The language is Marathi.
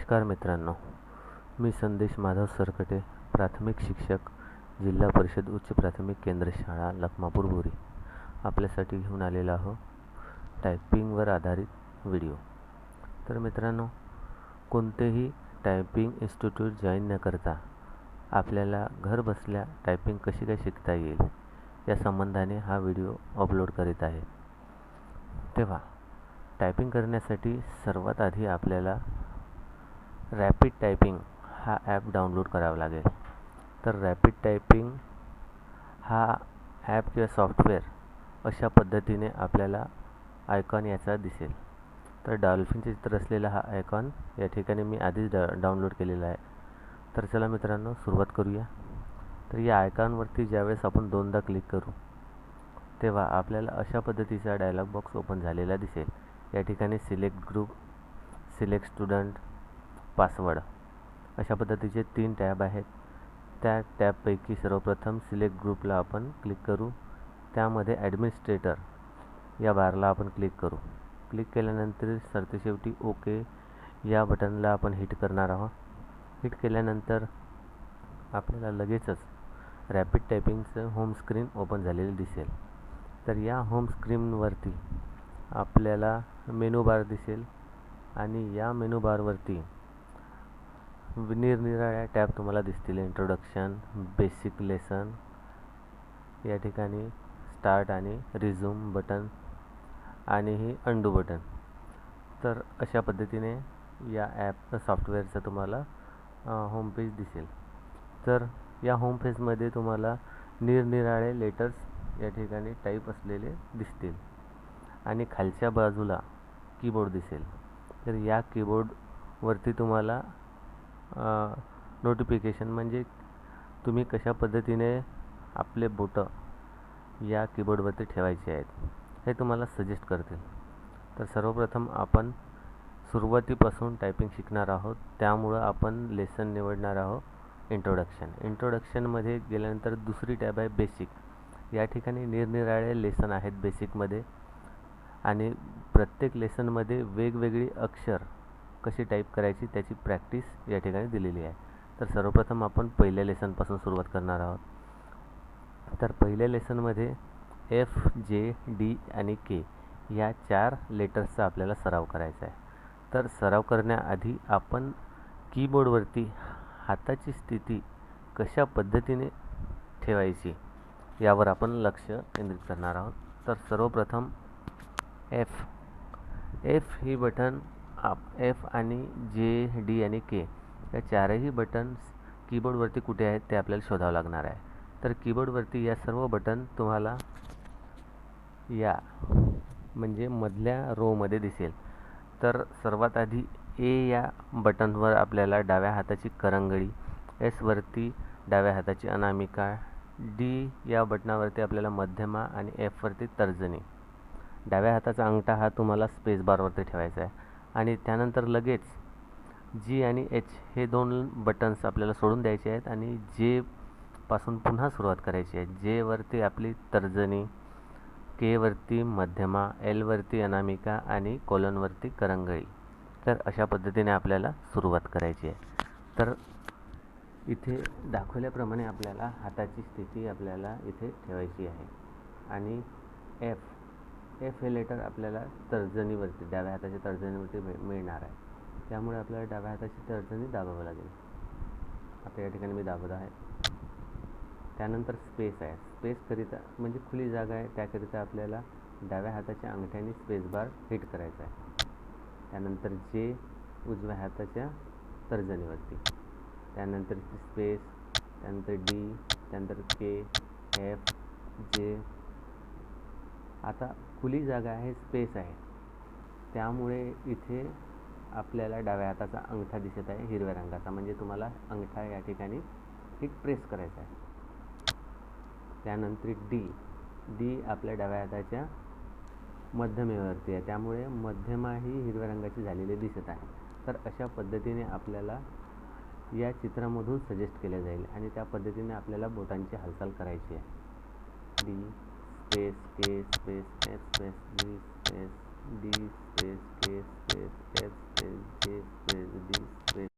नमस्कार मित्रांनो, मी संदेश माधव सरकटे, प्राथमिक शिक्षक, जिल्हा परिषद उच्च प्राथमिक केंद्र शाळा लखमापूर बोरी आपल्यासाठी घेऊन आलेला आहो टायपिंगवर आधारित व्हिडिओ। तर मित्रांनो, कोणतेही टायपिंग इन्स्टिट्यूट जॉईन न करता आपल्याला घर बसल्या टायपिंग कशी काय शिकता येईल या संबंधाने हा व्हिडिओ अपलोड करीत आहे। तेव्हा टायपिंग करण्यासाठी सर्वात आधी आपल्याला रॅपिड टायपिंग हा ॲप डाउनलोड करावा लागेल। तर रॅपिड टायपिंग हा ॲप किंवा सॉफ्टवेअर अशा पद्धतीने आपल्याला आयकॉन याचा दिसेल। तर डॉल्फिनचे चित्र असलेला हा आयकॉन या ठिकाणी मी आधीच डाउनलोड केलेला आहे। तर चला मित्रांनो, सुरुवात करूया। तर या आयकॉनवरती ज्यावेळेस आपण दोनदा क्लिक करू तेव्हा आपल्याला अशा पद्धतीचा डायलॉग बॉक्स ओपन झालेला दिसेल। या ठिकाणी select group, select student, password अशा पद्धतीचे 3 टॅब आहेत। त्या टॅबपैकी सर्वप्रथम सिलेक्ट ग्रुपला आपण क्लिक करू। त्यामध्ये ॲडमिनिस्ट्रेटर या बारला आपण क्लिक करू। क्लिक केल्यानंतर सरतेशेवटी ओके या बटनला आपण हिट करणार आहोत। हिट केल्यानंतर आपल्याला लगेचच रॅपिड टायपिंगचं होम स्क्रीन ओपन झालेलं दिसेल। तर या होम स्क्रीनवरती आपल्याला मेनू बार दिसेल आणि या मेनू बारवरती निरनिराळ्या टॅब तुम्हाला दिसतील। इंट्रोडक्शन, बेसिक लेसन, या ठिकाणी स्टार्ट आणि रिझ्यूम बटन आणि ही अंडू बटन। तर अशा पद्धतीने या ॲप सॉफ्टवेअरचं तुम्हाला होम पेज दिसेल। तर या होम पेजमध्ये तुम्हाला निरनिराळे लेटर्स या ठिकाणी टाईप असलेले दिसतील आणि खालच्या बाजूला कीबोर्ड दिसेल। तर या कीबोर्डवरती तुम्हाला नोटिफिकेशन म्हणजे तुम्ही कशा पद्धतीने आपले बोटं या कीबोर्डवरती ठेवायचे आहेत हे तुम्हाला सजेस्ट करतील। तर सर्वप्रथम आपण सुरुवातीपासून टायपिंग शिकणार आहोत, त्यामुळं आपण लेसन निवडणार आहोत इंट्रोडक्शन। इंट्रोडक्शनमध्ये गेल्यानंतर दुसरी टॅब आहे बेसिक। या ठिकाणी निरनिराळे लेसन आहेत बेसिकमध्ये आणि प्रत्येक लेसनमध्ये वेगवेगळी अक्षर कशी टाईप करायची त्याची प्रॅक्टिस या ठिकाणी दिलेली आहे। तर सर्वप्रथम आपण पहिल्या लेसनपासून सुरुवात करणार आहोत। तर पहिल्या लेसनमध्ये एफ, जे, डी आणि के या 4 लेटर्सचा आपल्याला सराव करायचा आहे। तर सराव करण्याआधी आपण कीबोर्डवरती हाताची स्थिती कशा पद्धतीने ठेवायची यावर आपण लक्ष केंद्रित करणार आहोत। तर सर्वप्रथम एफ ही बटन एफ आणि जे, डी आणि के या 4ही बटन्स कीबोर्डवरती कुठे आहेत ते आपल्याला शोधावं लागणार आहे। तर कीबोर्डवरती या सर्व बटन तुम्हाला या म्हणजे मधल्या रोमध्ये दिसेल। तर सर्वात आधी ए या बटनवर आपल्याला डाव्या हाताची करंगळी, एसवरती डाव्या हाताची अनामिका, डी या बटनावरती आपल्याला मध्यमा आणि एफवरती तर्जनी, डाव्या हाताचा अंगठा हा तुम्हाला स्पेस बारवरती ठेवायचा आहे आणि त्यानंतर लगेच जी आणि एच हे 2 बटन्स आपल्याला सोडून द्यायचे आहेत आणि जे पासून पुन्हा सुरुवात करायची आहे। जे वरती आपली तर्जनी, के वरती मध्यमा, एल वरती अनामिका आणि कोलनवरती करंगळी। तर अशा पद्धतीने आपल्याला सुरुवात करायची आहे। तर इथे दाखवल्याप्रमाणे आपल्याला हाताची स्थिती आपल्याला इथे ठेवायची आहे आणि एफ हे लेटर आपल्याला तर्जनीवरती डाव्या हाताच्या तर्जनीवरती मिळणार आहे, त्यामुळे आपल्याला डाव्या हाताची तर्जनी दाबावं लागेल। आता या ठिकाणी मी दाबत आहे। त्यानंतर स्पेस आहे। स्पेसकरिता म्हणजे खुली जागा आहे, त्याकरिता आपल्याला डाव्या हाताच्या अंगठ्याने स्पेस बार हिट करायचा आहे। त्यानंतर जे उजव्या हाताच्या तर्जनीवरती, त्यानंतर स्पेस, त्यानंतर डी, त्यानंतर के, एफ, जे। आता खुली जागा आहे, स्पेस आहे, त्यामुळे इथे आपल्याला डाव्या हाताचा अंगठा दिसत आहे हिरव्या रंगाचा, म्हणजे तुम्हाला अंगठा या ठिकाणी हिट प्रेस करायचा आहे। त्यानंतर डी आपल्या डाव्या हाताच्या मध्यमेवरती आहे, त्यामुळे मध्यमा ही हिरव्या रंगाची झालेली दिसत आहे। तर अशा पद्धतीने आपल्याला या चित्रामधून सजेस्ट केले जाईल आणि त्या पद्धतीने आपल्याला बोटांची हालचाल करायची आहे। डी स्पेस, के स्पेस, एफ स्पेस, जी स्पेस, डी स्पेस के स्पेस एफ स्पेस जे स्पेस डी स्पेस